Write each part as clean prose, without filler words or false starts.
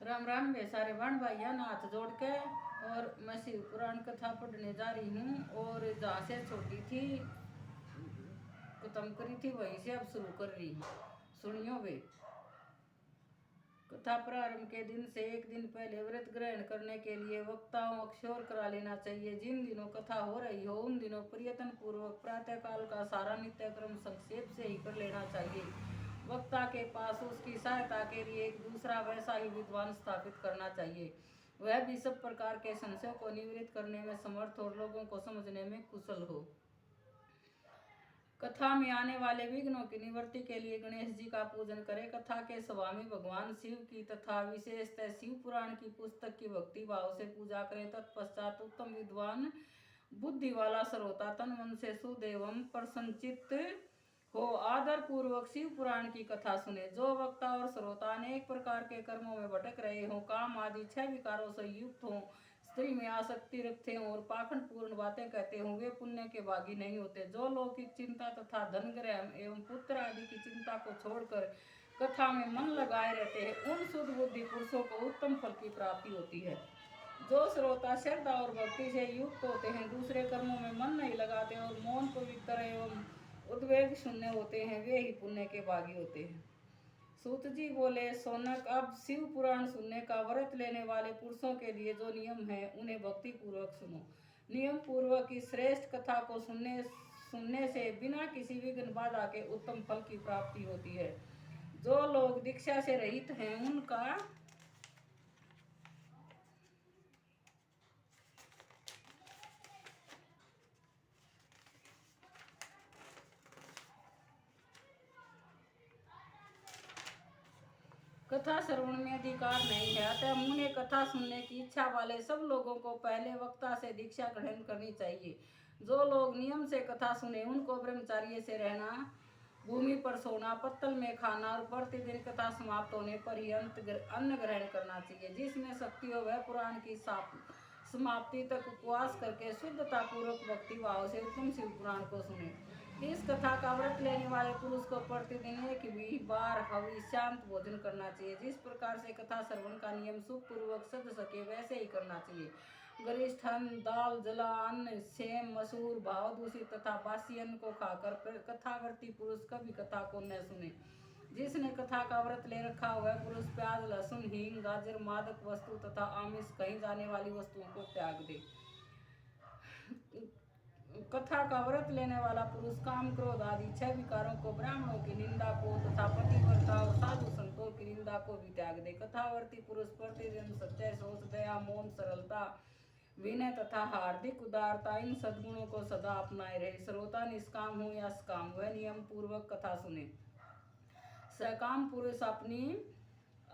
राम राम वे सारे बहन भाइयों ना हाथ जोड़ के। और मैं शिव पुराण कथा पढ़ने जा रही हूँ। और जहाँ से छोटी थी खत्म करी थी वहीं से अब शुरू कर रही हूँ। सुनियो वे। कथा प्रारंभ के दिन से एक दिन पहले व्रत ग्रहण करने के लिए वक्ताओं अक्षर करा लेना चाहिए। जिन दिनों कथा हो रही हो उन दिनों प्रयत्न पूर्वक प्रातः काल का सारा नित्यक्रम संक्षेप से ही कर लेना चाहिए। वक्ता के पास उसकी सहायता के लिए एक दूसरा वैसा ही विद्वान स्थापित करना चाहिए। वह भी सब प्रकार के संशयों को निवृत्त करने में समर्थ और लोगों को समझने में कुशल हो। कथा में आने वाले विघ्नों की निवृत्ति के लिए गणेश जी का पूजन करें। कथा के स्वामी भगवान शिव की तथा विशेषतः शिव पुराण की पुस्तक की भक्ति भाव से पूजा करें। तत्पश्चात उत्तम विद्वान बुद्धि वाला श्रोता तन मन से शुद्ध एवं प्रसन्नचित्त हो आदर पूर्वक शिव पुराण की कथा सुने। जो वक्ता और श्रोता अनेक प्रकार के कर्मों में भटक रहे हों, काम आदि 6 विकारों से युक्त हों, स्त्री में आसक्ति रखते हों और पाखंड पूर्ण बातें कहते हों, वे पुण्य के भागी नहीं होते। जो लौकिक चिंता तथा धन ग्रह एवं पुत्र आदि की चिंता को छोड़कर कथा में मन लगाए रहते हैं, उन शुद्ध बुद्धि पुरुषों को उत्तम फल की प्राप्ति होती है। जो श्रोता श्रद्धा और भक्ति से युक्त होते हैं, दूसरे कर्मों में मन नहीं लगाते और मौन पवित्र एवं उद्वेग शून्य होते हैं, वे ही पुण्य के भागी होते हैं। सूत जी बोले, सोनक, अब शिव पुराण सुनने का व्रत लेने वाले पुरुषों के लिए जो नियम है उन्हें भक्ति पूर्वक सुनो। नियम पूर्वक इस श्रेष्ठ कथा को सुनने से बिना किसी विघ्न बाधा के उत्तम फल की प्राप्ति होती है। जो लोग दीक्षा से रहित हैं उनका कथा श्रवण में अधिकार नहीं है। अतः मुझे कथा सुनने की इच्छा वाले सब लोगों को पहले वक्ता से दीक्षा ग्रहण करनी चाहिए। जो लोग नियम से कथा सुने उनको ब्रह्मचार्य से रहना, भूमि पर सोना, पत्तल में खाना और प्रतिदिन कथा समाप्त होने पर ही अन्न ग्रहण करना चाहिए। जिसमें शक्ति हो वह पुराण की समाप्ति तक उपवास करके शुद्धता पूर्वक भक्ति भाव से उत्तम शिव पुराण को सुने। इस कथा का व्रत लेने वाले पुरुष को प्रतिदिन एक भी बार हवि शांत भोजन करना चाहिए। जिस प्रकार से कथा श्रवण का नियम सुख पूर्वक सद सके वैसे ही करना चाहिए। गरिष्ठ अन्न, दाल, जला अन्न, सेम, मसूर, भाव दूषित तथा बासी अन्न को खाकर कथावर्ती पुरुष कभी कथा को न सुने। जिसने कथा का व्रत ले रखा हुआ पुरुष प्याज, लहसुन, हींग, गाजर, मादक वस्तु तथा आमिष कहीं जाने वाली वस्तुओं को त्याग दे। कथा का व्रत लेने वाला पुरुष काम, क्रोध आदि 6 विकारों को, ब्राह्मणों की निंदा को तथा पतिव्रता और साधु संतों की निंदा को भी त्याग दे। कथावर्ती पुरुष प्रतिदिन सत्य, सोच, दया, मौन, सरलता, विनय तथा हार्दिक उदारता इन सद्गुणों को सदा अपनाए रहे। श्रोता निष्काम हो या सकाम वह नियम पूर्वक कथा सुने। सकाम पुरुष अपनी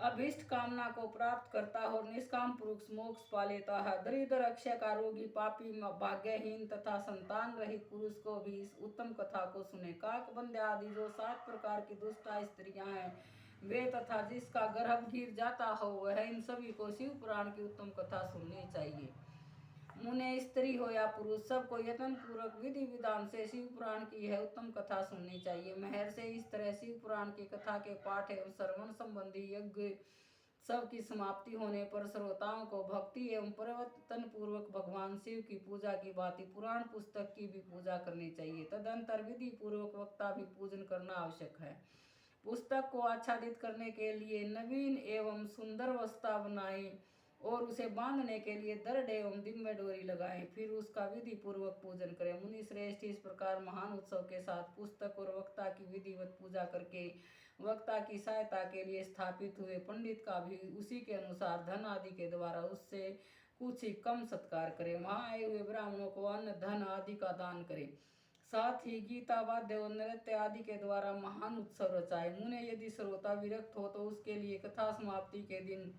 अभिष्ट कामना को प्राप्त करता है और निष्काम पुरुष मोक्ष पा लेता है। दरिद्र, अक्षय का रोगी, पापी, भाग्यहीन तथा संतान रहित पुरुष को भी इस उत्तम कथा को सुने। काक, बंदे आदि जो 7 प्रकार की दुष्टा स्त्रियां हैं वे तथा जिसका गर्भ गिर जाता हो वह इन सभी को शिव पुराण की उत्तम कथा सुननी चाहिए। मुने, स्त्री हो या पुरुष, सबको यत्न पूर्वक विधि विधान से शिव पुराण की यह उत्तम कथा सुननी चाहिए। महर से इस तरह शिव पुराण की कथा के पाठ एवं श्रवण संबंधी यज्ञ सब की समाप्ति होने पर श्रोताओं को भक्ति एवं प्रवर्तन पूर्वक भगवान शिव की पूजा की भांति पुराण पुस्तक की भी पूजा करनी चाहिए। तदंतर विधि पूर्वक वक्ता भी पूजन करना आवश्यक है। पुस्तक को आच्छादित करने के लिए नवीन एवं सुंदर वस्ता बनाएं और उसे बांधने के लिए दर्द एवं दिम्य डोरी लगाएं, फिर उसका विधि पूर्वक पूजन करें। मुनि श्रेष्ठ इस प्रकार महान उत्सव के साथ पुस्तक और वक्ता की विधिवत पूजा करके वक्ता की सहायता के लिए स्थापित हुए पंडित का भी उसी के अनुसार धन आदि के द्वारा उससे कुछ ही कम सत्कार करें। वहां आए हुए ब्राह्मणों को अन्न, धन आदि का दान करें। साथ ही गीता, वाद्य और नृत्य आदि के द्वारा महान उत्सव रचाए। मुने, यदि श्रोता विरक्त हो तो उसके लिए कथा समाप्ति के दिन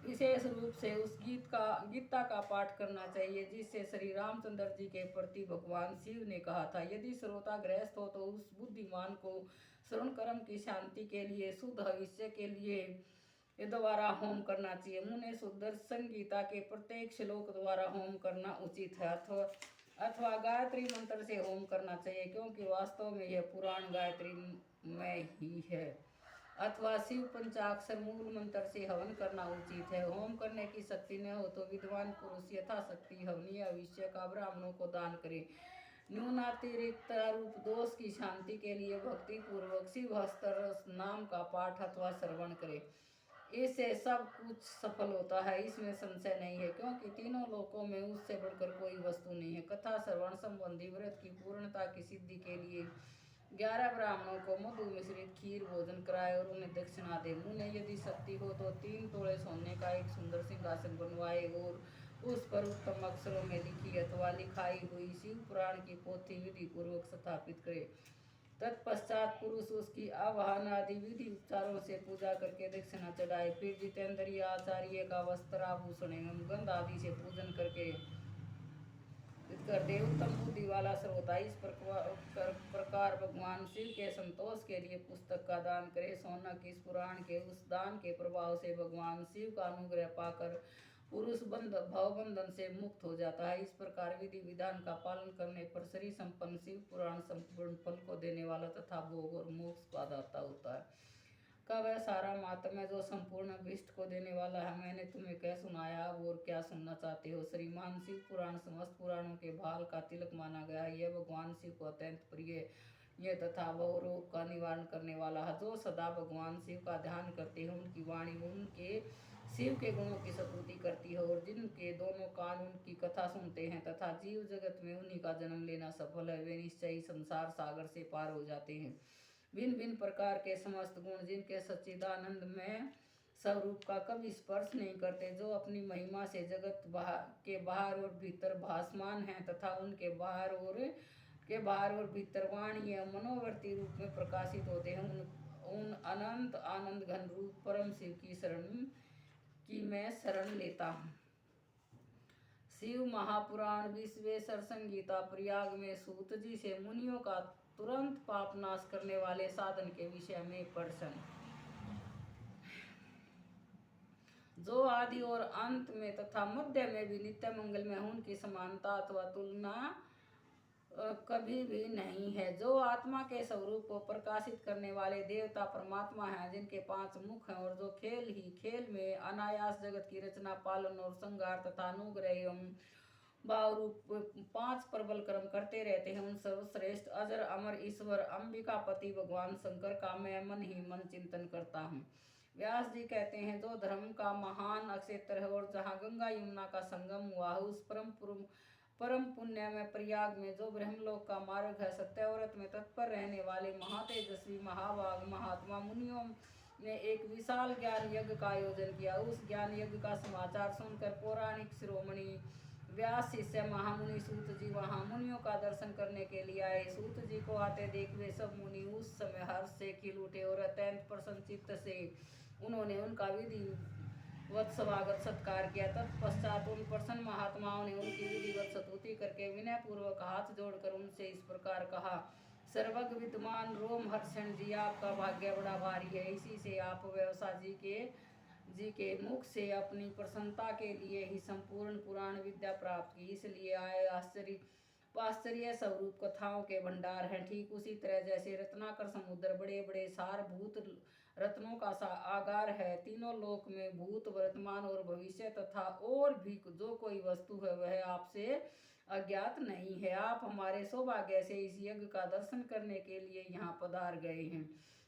विशेष रूप से उस गीता का पाठ करना चाहिए जिससे श्री रामचंद्र जी के प्रति भगवान शिव ने कहा था। यदि श्रोता गृहस्थ हो तो उस बुद्धिमान को श्रवण कर्म की शांति के लिए शुद्ध भविष्य के लिए द्वारा होम करना चाहिए। मुने, सुदर्शन गीता के प्रत्येक श्लोक द्वारा होम करना उचित है अथवा गायत्री मंत्र से होम करना चाहिए, क्योंकि वास्तव में यह पुराण गायत्री में ही है। अथवा शिव पंचाक्षर मूल मंत्र से हवन करना उचित है। होम करने की शक्ति न हो तो विद्वान पुरुष यथाशक्ति हवनीय अविष्य का ब्राह्मणों को दान करे। न्यूनातिरिक्त रूप दोष की शांति के लिए भक्ति पूर्वक शिव हस्तर नाम का पाठ अथवा श्रवण करे। इससे सब कुछ सफल होता है, इसमें संशय नहीं है, क्योंकि तीनों लोकों में उससे बढ़कर कोई वस्तु नहीं है। कथा श्रवण संबंधी व्रत की पूर्णता की सिद्धि के लिए 11 ब्राह्मणों को मधु मिश्रित खीर भोजन कराए और उन्हें दक्षिणा दे। उन्हें यदि शक्ति हो तो 3 तोड़े सोने का एक सुंदर सिंहासन बनवाए और उस पर उत्तम अक्षरों में लिखी अथवा लिखाई हुई शिव पुराण की पोथी विधि पूर्वक स्थापित करे। तत्पश्चात पुरुष उसकी आवाहन आदि विधि उपचारों से पूजा करके दक्षिणा चढ़ाए। फिर जितेंद्रिय आचार्य का वस्त्र आभूषण एवं गंध आदि से पूजन करके उत्तम बुद्धि वाला श्रोता इस प्रकार भगवान शिव के संतोष के लिए पुस्तक का दान करे। सौनक इस पुराण के उस दान के प्रभाव से भगवान शिव का अनुग्रह पाकर पुरुष भवबंधन से मुक्त हो जाता है। इस प्रकार विधि विधान का पालन करने पर श्री संपन्न शिव पुराण संपूर्ण फल को देने वाला तथा भोग और मोक्ष प्रदाता होता है। का वह सारा मातम्य जो संपूर्ण अभीष्ट को देने वाला है मैंने तुम्हें कह सुनाया। अब और क्या सुनना चाहते हो? श्रीमान शिव पुराण समस्त पुराणों के भाल का तिलक माना गया है। यह भगवान शिव को अत्यंत प्रिय ये तथा बहु रोग का निवारण करने वाला है। जो सदा भगवान शिव का ध्यान करते हैं उनकी वाणी उनके शिव के गुणों की स्तुति करती है और जिनके दोनों कान उनकी कथा सुनते हैं तथा जीव जगत में उन्हीं का जन्म लेना सफल है, वे निश्चय ही संसार सागर से पार हो जाते हैं। भिन्न भिन्न प्रकार के समस्त गुण जिनके सच्चिदानंद में स्वरूप का कभी स्पर्श नहीं करते, जो अपनी महिमा से जगत के बाहर और भीतर भासमान हैं तथा उनके बाहर और भीतर वाणी या मनोवर्ती रूप में प्रकाशित होते हैं, उन अनंत आनंद घन रूप परम शिव की मैं शरण लेता हूँ। शिव महापुराण विश्वेश्वर संगीता प्रयाग में सूत जी से मुनियों का तुरंत पाप नाश करने वाले साधन के विषय में प्रश्न। जो आदि और अंत में तथा मध्य में भी नित्य मंगल में उनकी समानता अथवा तुलना कभी भी नहीं है। जो आत्मा के स्वरूप को प्रकाशित करने वाले देवता परमात्मा हैं, जिनके 5 मुख हैं और जो खेल में अनायास जगत की रचना पालन और संहार तथा अनुग्रह एवं भाव रूप 5 प्रबल कर्म करते रहते हैं, उन सर्वश्रेष्ठ अजर अमर ईश्वर अंबिकापति भगवान शंकर का मैं मन ही मन चिंतन करता हूँ। व्यास जी कहते हैं, जो धर्म का महान क्षेत्र है और जहाँ गंगा यमुना का संगम हुआ है, उस परम पुण्य में प्रयाग में जो ब्रह्मलोक का मार्ग है, सत्यव्रत में तत्पर रहने वाले महातेजस्वी महाभाग महात्मा मुनियों ने एक विशाल ज्ञान यज्ञ का आयोजन किया। उस ज्ञान यज्ञ का समाचार सुनकर पौराणिक शिरोमणि व्यास शिष्य महामुनि सूत जी वहां मुनियों का दर्शन करने के लिए आए। सूत जी को आते देख वे सब मुनि उस समय हर्ष से खिल उठे और अत्यंत प्रसन्नचित्त से उन्होंने उनका विधिवत स्वागत सत्कार किया। तत्पश्चात उन प्रसन्न महात्माओं ने उनकी विधिवत स्तुति करके विनय पूर्वक हाथ जोड़कर उनसे इस प्रकार कहा, सर्वज्ञ विद्वान रोमहर्षण जी, आपका भाग्य बड़ा भारी है। इसी से आप व्यवसा जी के मुख से अपनी प्रसन्नता के लिए ही संपूर्ण पुराण विद्या प्राप्त की, इसलिए आए आश्चर्य स्वरूप कथाओं के भंडार हैं। ठीक उसी तरह जैसे रत्नाकर समुद्र बड़े बड़े सारभूत रत्नों का आगार है, तीनों लोक में भूत वर्तमान और भविष्य तथा और भी जो कोई वस्तु है वह आपसे अज्ञात नहीं है। आप हमारे सौभाग्य से इस यज्ञ का दर्शन करने के लिए यहाँ पधार गए हैं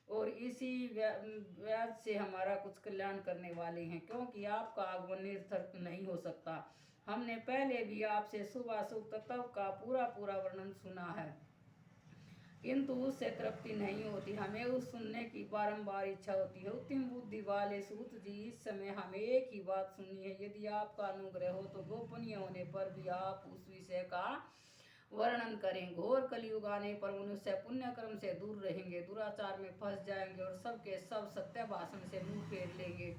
और इसी व्याज से हमारा कुछ कल्याण करने वाले हैं, क्योंकि आपका आगमन निरर्थक नहीं हो सकता। हमने पहले भी आपसे शुभ अशुभ तत्व का पूरा वर्णन सुना है, किंतु उससे तृप्ति नहीं होती, हमें उस सुनने की बारंबार इच्छा होती है। उत्तम बुद्धि वाले सूत जी, इस समय हमें एक ही बात सुननी है। यदि आपका अनुग्रह हो तो गोपनीय होने पर भी आप उस विषय का वर्णन करें। घोर कलयुग आने पर मनुष्य पुण्य कर्म से दूर रहेंगे, दुराचार में फंस जाएंगे और सबके सब सत्य भाषण से मुंह फेर लेंगे,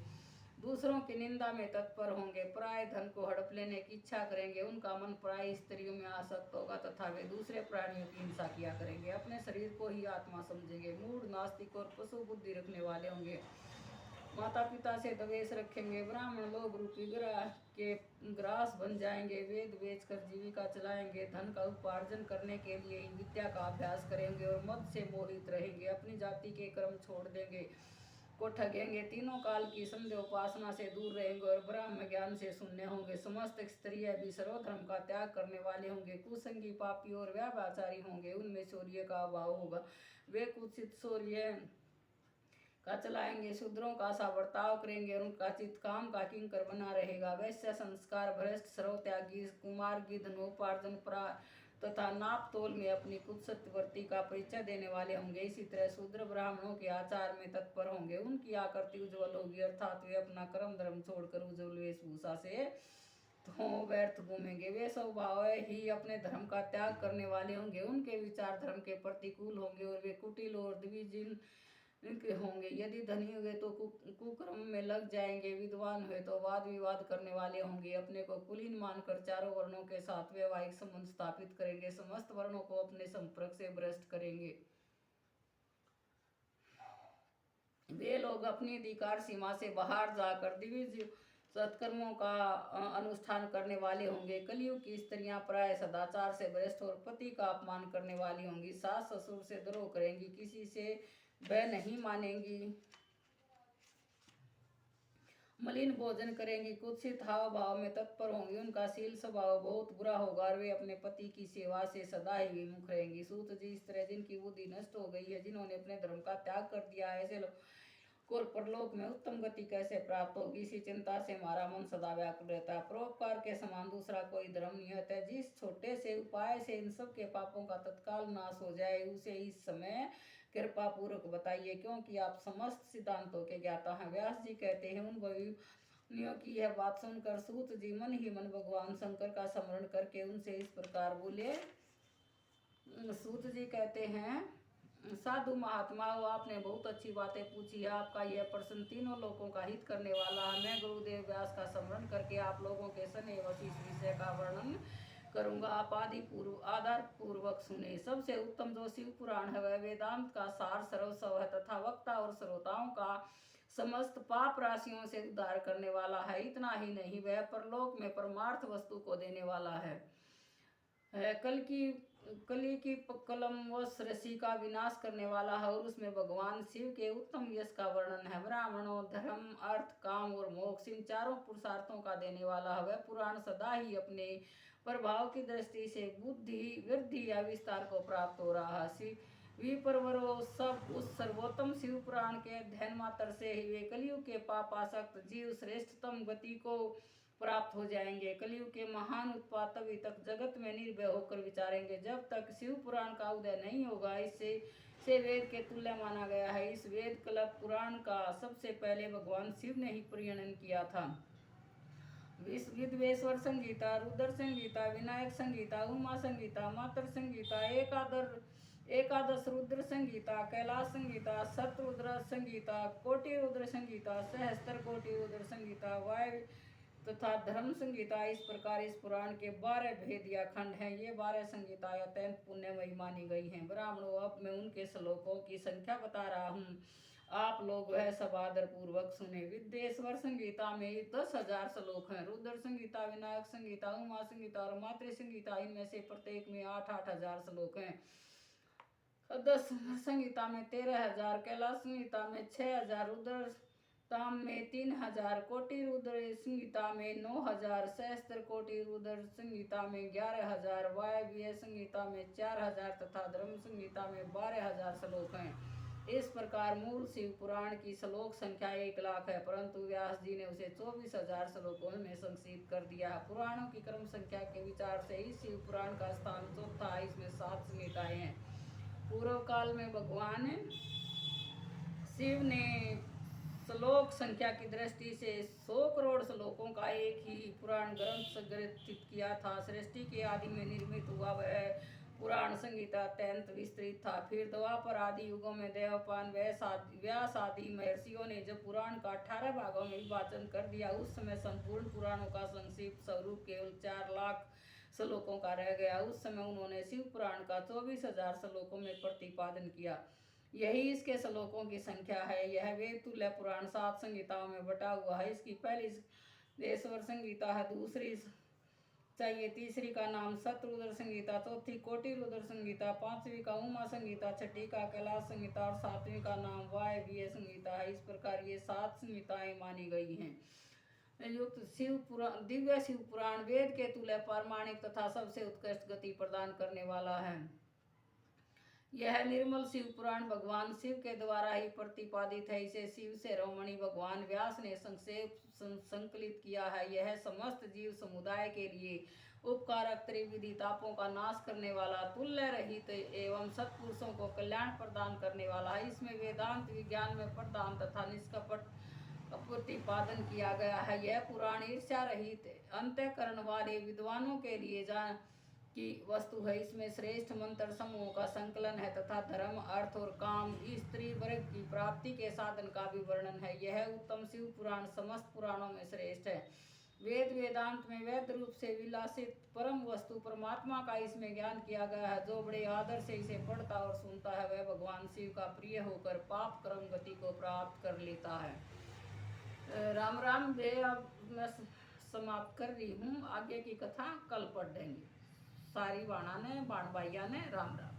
दूसरों की निंदा में तत्पर होंगे, पराय धन को हड़प लेने की इच्छा करेंगे, उनका मन पराय स्त्रियों में आसक्त होगा तथा वे दूसरे प्राणियों की हिंसा किया करेंगे, अपने शरीर को ही आत्मा समझेंगे, मूढ़ नास्तिक और पशु बुद्धि रखने वाले होंगे, माता पिता से द्वेष रखेंगे, ब्राह्मण लोग रूपी ग्रास बन जाएंगे, वेद बेचकर जीविका चलाएंगे, धन का उपार्जन करने के लिए ही विद्या का अभ्यास करेंगे और मद से मोहित रहेंगे, अपनी जाति के कर्म छोड़ देंगे, को ठगेंगे, तीनों काल की संध्या उपासना से दूर रहेंगे और ब्रह्म ज्ञान से शून्य होंगे। समस्त स्त्रियां भी सर्वधर्म का त्याग करने वाले होंगे। कुसंगी, पापी और व्याभिचारी होंगे, उनमें शौर्य का अभाव होगा, वे कुत्सित शौर्य का चलाएंगे, शूद्रों का सा बर्ताव करेंगे और उनका चित्त काम का किंकर बना रहेगा। वैश्य संस्कार भ्रष्ट, सर्व त्यागी, कुमार, गिद्ध, नोपार्जन तथा नाप तोल में अपनी कुत्सत्यवृत्ति का परिचय देने वाले होंगे। इसी तरह शूद्र ब्राह्मणों के आचार में तत्पर होंगे, उनकी आकृति उज्ज्वल होगी, अर्थात वे अपना कर्म धर्म छोड़कर उज्ज्वल वेशभूषा से तो व्यर्थ घूमेंगे। वे स्वभाव ही अपने धर्म का त्याग करने वाले होंगे, उनके विचार धर्म के प्रतिकूल होंगे और वे कुटिल और द्विजिन होंगे। यदि धनी हुए तो कुकर्म में लग जाएंगे, विद्वान हुए तो वाद विवाद करने वाले होंगे, अपने को कुलीन मानकर चारों वर्णों के साथ वैवाहिक संबंध स्थापित करेंगे, समस्त वर्णों को अपने संपर्क से भ्रष्ट करेंगे। वे लोग अपनी अधिकार सीमा से बाहर जाकर द्विज सत्कर्मों का अनुष्ठान करने वाले होंगे। कलयुग की स्त्रियां प्राय सदाचार से भ्रष्ट और पति का अपमान करने वाली होंगी, सास ससुर से द्रोह करेंगी, किसी से वह नहीं मानेंगी, मलिन भोजन करेंगी, कुत्सित हाव भाव में तत्पर होंगी, उनका शील स्वभाव बहुत बुरा होगा और वे अपने पति की सेवा से सदा ही विमुख रहेंगी। सूत जी, इस तरह जिनकी बुद्धि नष्ट हो गई है, जिन्होंने अपने धर्म का त्याग कर दिया है, ऐसे लोग और परलोक में उत्तम गति कैसे प्राप्त होगी, इसी चिंता से हमारा मन सदा व्याकुल रहता है। परोपकार के समान दूसरा कोई धर्म नहीं होता है। जिस छोटे से उपाय से इन सब के पापों का तत्काल नाश हो जाए, उसे इस समय कृपा पूर्वक बताइए, क्योंकि आप समस्त सिद्धांतों के ज्ञाता हैं। व्यास जी कहते हैं, उन मुनियों की यह बात सुनकर सूत जी मन ही मन भगवान शंकर का स्मरण करके उनसे इस प्रकार बोले। सूत जी कहते हैं, साधु महात्माओं, आपने बहुत अच्छी बातें पूछी है, आपका यह प्रश्न तीनों लोगों का हित करने वाला है। मैं गुरुदेव व्यास का स्मरण करके आप लोगों के सनेवश इस विषय का वर्णन करूंगा, आप आधार पूर्वक सुने। सबसे उत्तम जो शिव पुराण है वह वेदांत का सार सर्वस्व है तथा वक्ता और श्रोताओं का समस्त पाप राशियों से उद्धार करने वाला है। इतना ही नहीं, वह परलोक में परमार्थ वस्तु को देने वाला है। कली की कलमवश ऋषि का विनाश करने वाला है और उसमें भगवान शिव के उत्तम यश का वर्णन है। ब्राह्मणों, धर्म, अर्थ, काम और मोक्ष, इन चारों पुरुषार्थों का देने वाला है। वह पुराण सदा ही अपने प्रभाव की दृष्टि से बुद्धि वृद्धि या विस्तार को प्राप्त हो रहा है। विप्रवरो सब उस सर्वोत्तम शिव पुराण के अध्ययन मात्र से ही वे कलयुग के पापासक्त जीव श्रेष्ठतम गति को प्राप्त हो जाएंगे। कलयुग के महान उत्पात तभी तक जगत में निर्भय होकर विचारेंगे जब तक शिव पुराण का उदय नहीं होगा। इसे वेद के तुल्य माना गया है। इस वेद कल्प पुराण का सबसे पहले भगवान शिव ने ही प्रणयन किया था। विद्वेश्वर संगीता, रुद्र संगीता, विनायक संगीता, उमा संगीता, मातर संगीता, एकादश रुद्र संगीता, कैलाश संगीता, शतरुद्र संगीता, कोटि रुद्र संगीता, सहस्त्र कोटि रुद्र संगीता, वायु तथा धर्म संगीता, इस प्रकार इस पुराण के 12 भेद या खंड हैं। ये 12 संगीताएं अत्यंत पुण्यमयी मानी गई हैं। ब्राह्मणों, अब मैं उनके श्लोकों की संख्या बता रहा हूँ, आप लोग वह सब आदर पूर्वक सुने। विद्वेश्वर संगीता में 10,000 श्लोक हैं। रुद्र संगीता, विनायक संगीता, उमा संगीता और मातृ संगीता, इनमें से प्रत्येक में 8-8 हजार श्लोक हैं। 10 संगीता में 13,000, कैलाश संगीता में 6,000, रुद्र ताम में 3,000, कोटि रुद्र संगीता में 9,000, सहस्त्र कोटि रुद्र संगीता में 11,000, वायव्य संगीता में 4,000 तथा धर्म संगीता में 12,000 श्लोक हैं। इस प्रकार मूल शिव पुराण की श्लोक संख्या 1,00,000 है, परंतु व्यास जी ने उसे 24,000 श्लोकों में संक्षिप्त कर दिया। पुराणों की क्रम संख्या के विचार से इस शिव पुराण का स्थान चौथा है। इसमें 7 संहिताएं हैं। पूर्व काल में भगवान शिव ने श्लोक संख्या की दृष्टि से 100 करोड़ श्लोकों का एक ही पुराण ग्रंथ संग्रहित किया था। सृष्टि के आदि में निर्मित हुआ वह पुराण संगीता अत्यंत विस्तृत था। फिर द्वापर आदि युगों में देवपान व्यास आदि महर्षियों ने जब पुराण का 18 भागों में विभाजन कर दिया, उस समय संपूर्ण पुराणों का संक्षिप्त स्वरूप केवल 4 लाख श्लोकों का रह गया। उस समय उन्होंने शिव पुराण का 24,000 श्लोकों में प्रतिपादन किया। यही इसके श्लोकों की संख्या है। यह वेद तुल्य पुराण 7 संगीताओं में बटा हुआ है। इसकी पहली देश्वर संगीता है, दूसरी चाहिए। तीसरी का नाम शतरुद्र संगीता, चौथी कोटि रुद्र संगीता, पांचवी का उमा संगीता, छठी का कैलाश संगीता और सातवीं का नाम वायव्य संगीता है। इस प्रकार ये 7 संहिताएं मानी गई हैं। युक्त शिव पुराण, दिव्य शिव पुराण वेद के तुल्य प्रामाणिक तथा सबसे उत्कृष्ट गति प्रदान करने वाला है। यह निर्मल शिव पुराण भगवान शिव के द्वारा ही प्रतिपादित है। इसे शिव शिरोमणि भगवान व्यास ने संक्षेप संकलित किया है। यह समस्त जीव समुदाय के लिए उपकारक, त्रिविधि तापों का नाश करने वाला, तुल्य रहित एवं सत्पुरुषों को कल्याण प्रदान करने वाला है। इसमें वेदांत विज्ञान में प्रदान तथा निष्कपट प्रतिपादन किया गया है। यह पुराण ईर्ष्या रहित अंतःकरण वाले विद्वानों के लिए की वस्तु है। इसमें श्रेष्ठ मंत्र समूहों का संकलन है तथा धर्म, अर्थ और काम, स्त्री वर्ग की प्राप्ति के साधन का भी वर्णन है। यह उत्तम शिव पुराण समस्त पुराणों में श्रेष्ठ है। वेद वेदांत में वैध रूप से विलासित परम वस्तु परमात्मा का इसमें ज्ञान किया गया है। जो बड़े आदर से इसे पढ़ता और सुनता है वह भगवान शिव का प्रिय होकर पाप कर्म गति को प्राप्त कर लेता है। राम राम। अब मैं समाप्त कर रही हूँ। आगे की कथा कल पढ़ देंगे। सारी बाणा ने, बाण भाइया ने, राम राम।